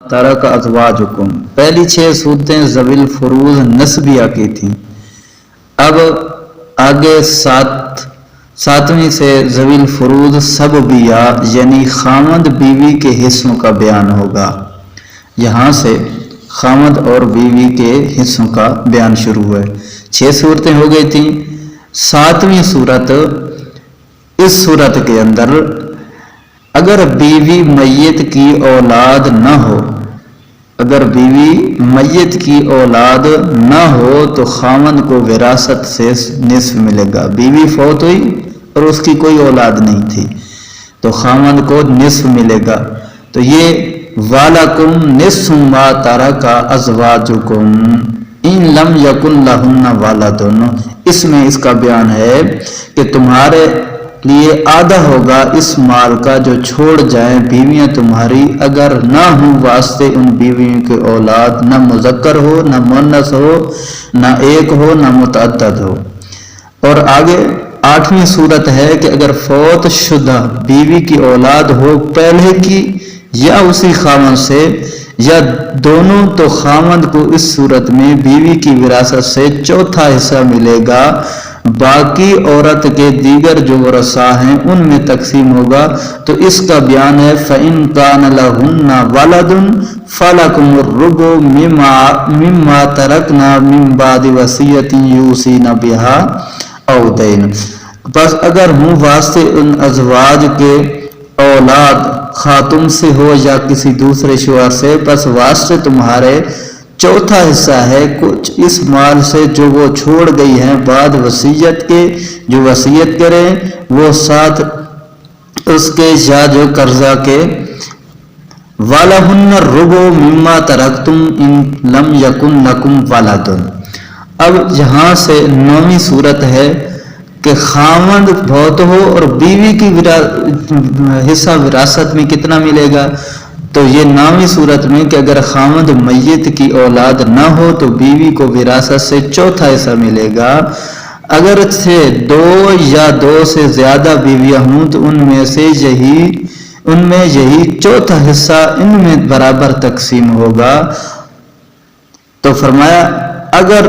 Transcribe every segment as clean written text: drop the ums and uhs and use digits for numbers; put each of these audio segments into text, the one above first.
تارک ازواجکم، پہلی 6 صورتیں ذویل فروز نسبیہ کی تھیں. اب آگے ساتویں سے ذویل فروز سببیہ یعنی خامد بیوی کے حصوں کا بیان ہوگا. یہاں سے خامد اور بیوی کے حصوں کا بیان شروع ہے. 6 صورتیں ہو گئی تھیں. 7ویں صورت، اس صورت کے اندر اگر بیوی میت کی اولاد نہ ہو، اگر بیوی میت کی اولاد نہ ہو تو خامد کو وراثت سے نصف ملے گا. بیوی فوت ہوئی اور اس کی کوئی اولاد نہیں تھی تو خامد کو نصف ملے گا. تو یہ وَلَكُمْ نِصْفُ مَا تَرَكَ أَزْوَاجُكُمْ إِن لَمْ يَكُنْ لَهُنَّ وَلَدٌ، اس میں اس کا بیان ہے کہ تمہارے لیے آدھا ہوگا اس مال کا جو چھوڑ جائیں بیویاں تمہاری اگر نہ ہوں واسطے ان بیویوں کی اولاد، نہ مذکر ہو نہ مؤنث ہو، نہ ایک ہو نہ متعدد ہو. اور آگے 8ویں صورت ہے کہ اگر فوت شدہ بیوی کی اولاد ہو پہلے کی یا اسی خامد سے یا دونوں، تو خامد کو اس صورت میں بیوی کی وراثت سے چوتھا حصہ ملے گا. باقی عورت کے دیگر جو ورثاء ہیں ان میں تقسیم ہوگا. تو اس کا بیان ہے فَإِن كَانَ لَهُنَّ وَلَدٌ فَلَكُمُ الرُّبُعُ مِمَّا تَرَكْنَا مِن بَعْدِ وَصِيَّةٍ يُوصِينَ بِهَا أَوْ دَيْنٍ، بس اگر ہوں واسطے ان ازواج کے اولاد خواہ تم سے ہو یا کسی دوسرے شوہر سے، پس واسطے تمہارے چوتھا حصہ ہے کچھ اس مال سے جو وہ چھوڑ گئی ہیں بعد وصیت کے، جو وصیت کریں وہ ساتھ اس کے یا جو قرضہ کے. وَلَهُنَّ الرُّبُعُ مِمَّا تَرَكْتُمْ إِن لَمْ يَكُنْ لَكُمْ وَلَدٌ. اب یہاں سے 9ویں صورت ہے کہ خامد بہت ہو اور بیوی کی حصہ وراثت میں کتنا ملے گا. تو یہ 9ویں صورت میں کہ اگر خامد میت کی اولاد نہ ہو تو بیوی کو وراثت سے چوتھا حصہ ملے گا. اگر 2 یا 2 سے زیادہ بیویاں ہوں تو ان میں یہی چوتھا حصہ ان میں برابر تقسیم ہوگا. تو فرمایا اگر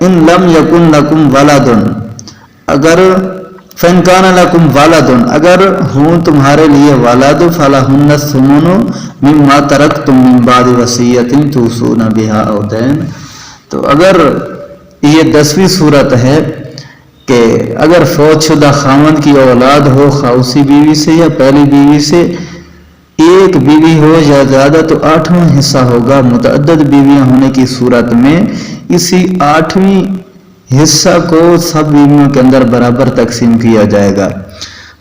ان لم یکن لکم ولدن، اگر فَإِن كَانَ لَكُمْ وَلَدٌ، اگر ہوں تمہارے لیے ولد فَلَهُنَّ الثُّمُنُ مِمَّا تَرَكْتُم مِّن بَعْدِ وَصِيَّةٍ تُوصُونَ بِهَا أَوْ دَيْنٍ. تو اگر یہ 10ویں صورت ہے کہ اگر فوت شدہ خامد کی اولاد ہو خواہ اسی بیوی سے یا پہلی بیوی سے، ایک بیوی ہو یا زیادہ تو 8واں حصہ ہوگا. متعدد بیویاں ہونے کی صورت میں اسی 8ویں حصہ کو سب بیویوں کے اندر برابر تقسیم کیا جائے گا.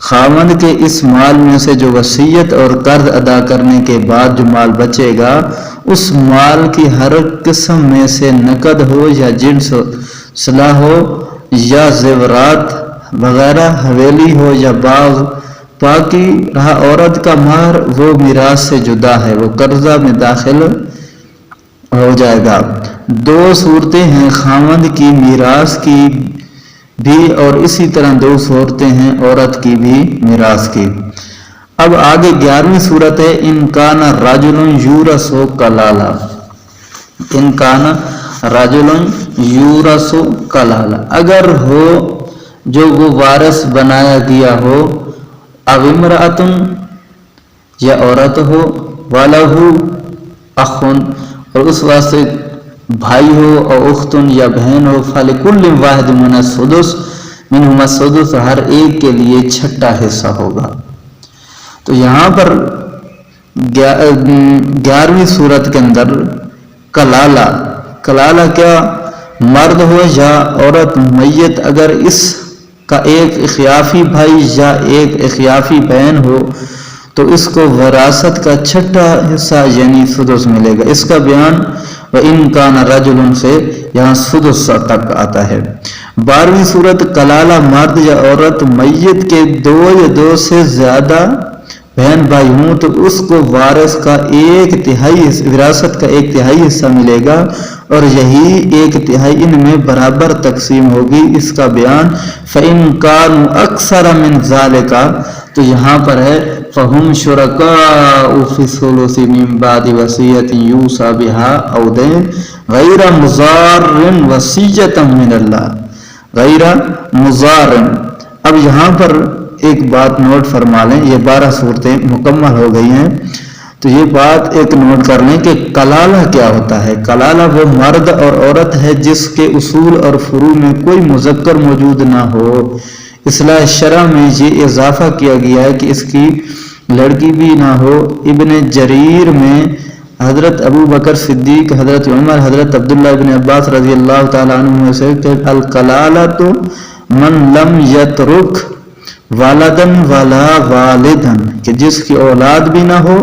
خامد کے اس مال میں سے جو وصیت اور قرض ادا کرنے کے بعد جو مال بچے گا اس مال کی ہر قسم میں سے نقد ہو یا جنس صلاح ہو یا زیورات وغیرہ، حویلی ہو یا باغ، باقی رہا عورت کا مہر وہ میراث سے جدا ہے، وہ قرضہ میں داخل ہو جائے گا. 2 صورتیں ہیں خامد کی میراث کی بھی اور اسی طرح 2 صورتیں ہیں عورت کی بھی میراث کی. اب آگے 11ویں صورت ہے ان کان رجل یورث کلالہ. ان کان رجل یورث کلالہ، اگر ہو جو وہ وارث بنایا گیا ہو، او امرأۃ یا عورت ہو، وَلَهُ اخٌ اور اس واسطے بھائی ہو، اور اختن یا بہن ہو، فَلِكُلِّ وَاحِدٍ مِّنَ السُّدُسِ مِنْهُمَا السُّدُسُ، ہر ایک کے لیے 6واں حصہ ہوگا. تو یہاں پر 11ویں صورت کے اندر کلالہ کیا، مرد ہو یا عورت میت اگر اس کا ایک اخیافی بھائی یا ایک اخیافی بہن ہو تو اس کو وراثت کا 6واں حصہ یعنی سدس ملے گا. اس کا بیان وَإِن كَانَ رَجُلٌ سے یہاں سدس تک آتا ہے. 12ویں صورت کلالہ، مرد یا عورت میت کے 2 یا 2 سے زیادہ بہن بھائی ہوں تو اس کو وارث کا 1/3 وراثت کا 1/3 حصہ ملے گا اور یہی 1/3 ان میں برابر تقسیم ہوگی. اس کا بیان فَإِن كَانُوا أَكْثَرَ مِن ذَلِكَ، تو یہاں پر ہے فهم شركاء في الثلث من بعد وصية يوصى بها أو دين غير مضار وصية من الله غیر مضار۔ اب یہاں پر ایک بات نوٹ فرما لیں، یہ 12 صورتیں مکمل ہو گئی ہیں، تو یہ بات ایک نوٹ کر لیں کہ کلالہ کیا ہوتا ہے۔ کلالہ وہ مرد اور عورت ہے جس کے اصول اور فروع میں کوئی مذکر موجود نہ ہو۔ اصلاح شرع میں یہ اضافہ کیا گیا ہے کہ اس کی لڑکی بھی نہ ہو۔ ابن جریر میں حضرت ابو بکر صدیق، حضرت عمر، حضرت عبداللہ ابن عباس رضی اللہ تعالیٰ عنہ سے کہ الکلالۃ من لم یترک والدن ولا والدن، کہ جس کی اولاد بھی نہ ہو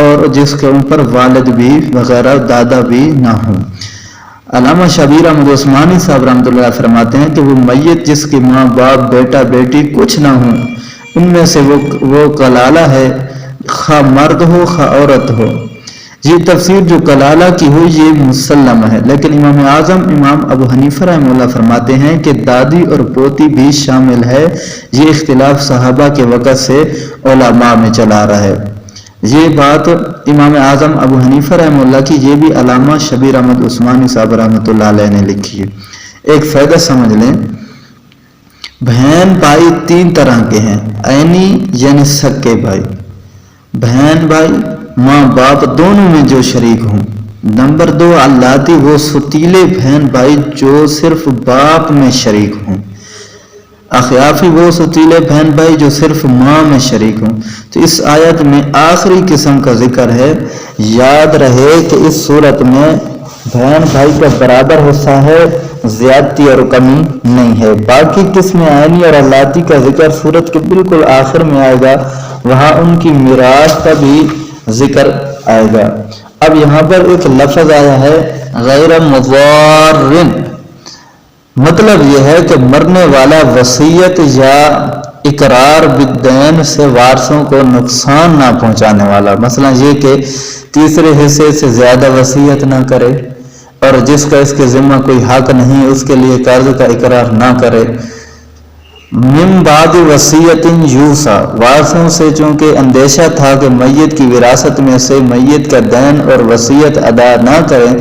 اور جس کے اوپر والد بھی وغیرہ دادا بھی نہ ہو۔ علامہ شبیر احمد عثمانی صاحب رحمۃ اللہ فرماتے ہیں کہ وہ میت جس کے ماں باپ بیٹا بیٹی کچھ نہ ہوں، ان میں سے وہ کلالہ ہے، خواہ مرد ہو خواہ عورت ہو۔ یہ تفسیر جو کلالہ کی ہو یہ مسلم ہے، لیکن امام اعظم امام ابو حنیفہ رحمہ اللہ فرماتے ہیں کہ دادی اور پوتی بھی شامل ہے۔ یہ اختلاف صحابہ کے وقت سے علماء میں چلا رہا ہے۔ یہ بات امام اعظم ابو حنیفہ رحمہ اللہ کی، یہ بھی علامہ شبیر احمد عثمانی صاحب رحمۃ اللہ علیہ نے لکھی ہے۔ ایک فائدہ سمجھ لیں، بہن بھائی 3 طرح کے ہیں، عینی یعنی سکے بھائی، بہن بھائی ماں باپ دونوں میں جو شریک ہوں۔ نمبر 2 اللاتی، وہ ستیلے بہن بھائی جو صرف باپ میں شریک ہوں۔ اخیافی، وہ ستیلے بہن بھائی جو صرف ماں میں شریک ہوں۔ تو اس آیت میں آخری قسم کا ذکر ہے۔ یاد رہے کہ اس صورت میں بہن بھائی کا برابر حصہ ہے، زیادتی اور کمی نہیں ہے۔ باقی قسم عینی اور اللاتی کا ذکر صورت کے بالکل آخر میں آئے گا، وہاں ان کی میراث کا بھی ذکر آئے گا۔ اب یہاں پر ایک لفظ آیا ہے غیر مضار، مطلب یہ ہے کہ مرنے والا وصیت یا اقرار بالدین سے وارثوں کو نقصان نہ پہنچانے والا، مثلا یہ کہ تیسرے حصے سے زیادہ وصیت نہ کرے، اور جس کا اس کے ذمہ کوئی حق نہیں اس کے لیے قرض کا اقرار نہ کرے۔ من بعد وصیت یوصی، وارثوں سے چونکہ اندیشہ تھا کہ میت کی وراثت میں سے میت کا دین اور وصیت ادا نہ کریں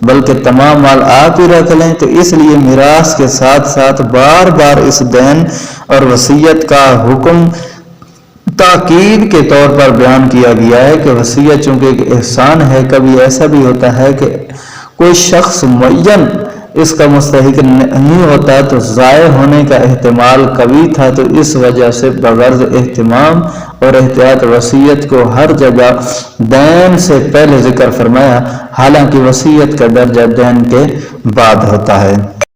بلکہ تمام مال آپ ہی رکھ لیں، تو اس لیے میراث کے ساتھ ساتھ بار بار اس دین اور وصیت کا حکم تاکید کے طور پر بیان کیا گیا ہے کہ وصیت چونکہ ایک احسان ہے، کبھی ایسا بھی ہوتا ہے کہ کوئی شخص معین اس کا مستحق نہیں ہوتا تو ضائع ہونے کا احتمال کبھی تھا، تو اس وجہ سے بغرض اہتمام اور احتیاط وصیت کو ہر جگہ دین سے پہلے ذکر فرمایا، حالانکہ وصیت کا درجہ دین کے بعد ہوتا ہے۔